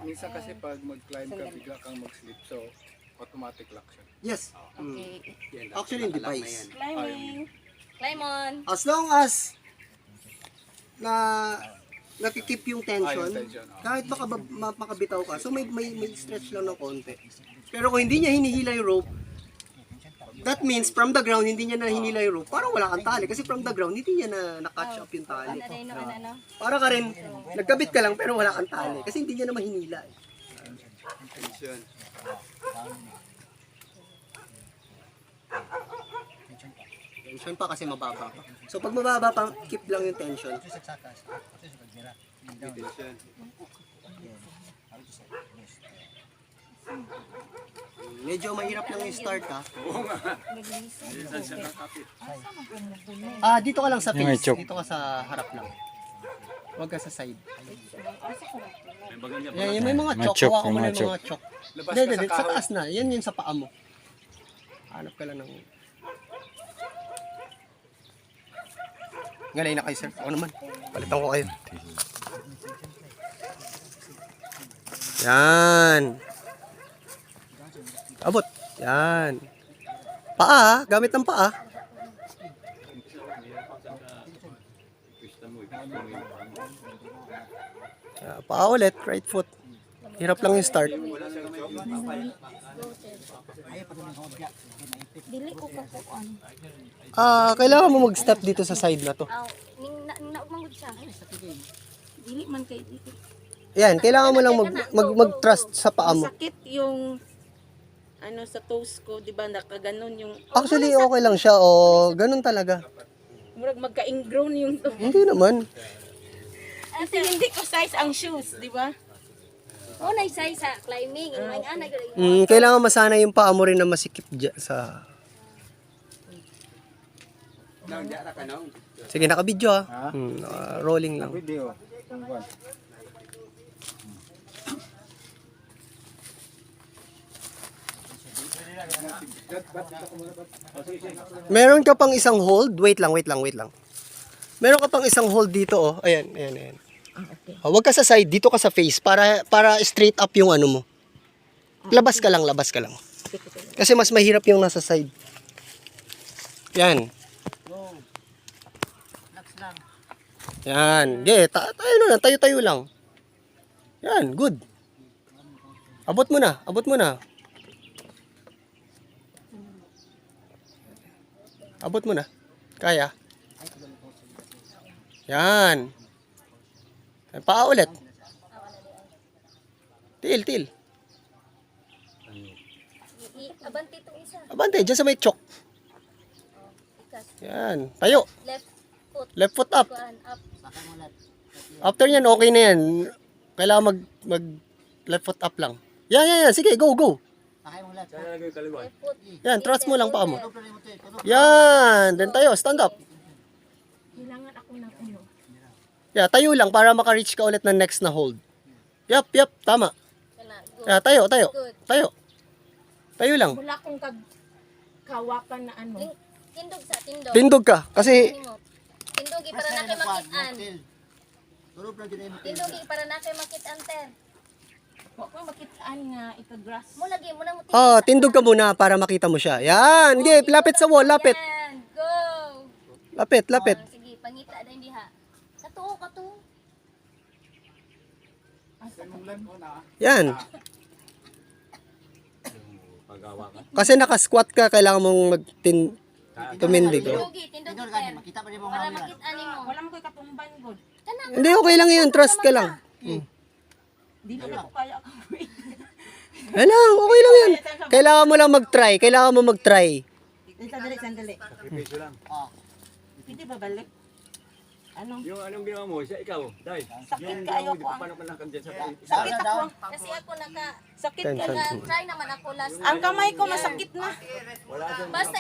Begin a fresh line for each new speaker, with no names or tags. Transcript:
Minsan kasi pag mag-climb ka, bigla kang mag-slip. So, automatic lock siya.
Yes.
Okay.
Actually, yung device.
Climbing.
Climb on.
As long as na nakikip yung tension,
Yung tension,
kahit makabitaw ka, so may stretch lang ng konti. Pero kung hindi niya hinihila yung rope, that means from the ground, hindi niya na hinila yung rope, parang wala kang tali. Kasi from the ground, hindi niya na catch up yung tali. Para ka rin, nagkabit ka lang pero wala kang tali. Kasi hindi niya na mahinila.
Tension.
Tension pa kasi mababa pa. So pag mababa pa, keep lang yung tension.
Tension.
Medyo mahirap lang yung start ha.
Minsan siya nakapit.
Dito ka lang sa
Yung may
face.
choke.
Dito ka sa harap lang. Huwag ka sa side.
May baga niya.
Yan, may mga
Mga
choke.
choke,
Hawakan mo
yung
na
mga
yung mga choke.
Labas
Hindi,
ka sa
sa
kahoy.
taas na. Yan yung sa paa mo. Hanap ka lang ng... Galay na kayo, sir. Ako naman. Palitan ko kayo. Yan. Abot. Yan. Paa, ha? Gamit ng paa. Paa ulit, right foot. Hirap lang yung start.
Dili ko kakuan.
Kailangan mo mag-step dito sa side na to.
Aw, ning naugmangod siya. Dili man kay dili.
Yan, kailangan mo lang mag-trust sa paa mo.
Sakit yung ano sa toes ko, 'di ba? Nakaganon yung
Actually, okay lang siya. O, ganun talaga.
murag magka-ingrown yung
Hindi naman.
kasi hindi ko size ang shoes, 'di ba?
Oh, naisay sa climbing. Ang ana gali.
Kailangan masana yung paa mo rin na masikip dyan sa... Sige, nakabidyo ha. Rolling lang.
Video.
Meron ka pang isang hold. Wait lang. Meron ka pang isang hold dito oh. Ayan. Huwag ka sa side, dito ka sa face para straight up yung ano mo. Labas ka lang. Kasi mas mahirap yung nasa side. Yan. Yan. Tayo lang. Yan, good. Abot mo na. Abot mo na. Kaya. Yan. Paa ulit. Til.
Abante itong isa.
Abante, dyan sa may chok. Yan. Tayo.
Left foot.
Left foot up.
Kuan up.
After yan, okay na yan. Kailangan mag left foot up lang. Yan. Sige, go.
Left foot.
Yan, trust mo lang paa mo. Yan. Then tayo, stand up.
Kailangan ako ng ano.
Yeah, tayo lang para maka-reach ka ulit ng next na hold. Yup, tama.
Kana. Go.
Yeah, tayo.
Good.
Tayo lang.
Wala akong kawakan na ano.
Tindog sa tindog.
Tindog ka kasi
Tindogi para na kay makitaan. Tindogi para na kay makitaan ter.
Wa ko makitaan nga ika-grass.
Mo lagi mo na mo.
tindog ka muna para makita mo siya. Yan, sige, lapit sa wall, lapit.
Yan. Go.
Lapit.
Oh, sige, pangita na hindi ha. Kato.
Yan. Kasi naka-squat ka, kailangan mong tumindig. Oh.
Tindogi ter. Para makitaan nimo.
Wala mo ko'y katumban god.
Hindi, okay lang yan. Trust ka lang.
Dili na ko kaya ako.
Okay lang yan. Kailangan mo lang mag-try.
Sandali.
Sakripisyo lang.
Hindi ba balik? Ano?
Yung anong ginawa mo, siya ikaw, Day.
Sakit kayo ko.
Paano ka nakam dyan sa
Sakit ako.
Kasi ako
Sakit
Tension.
kayo.
try naman ako last.
Ang kamay ko masakit na.
Wala dyan.
Basta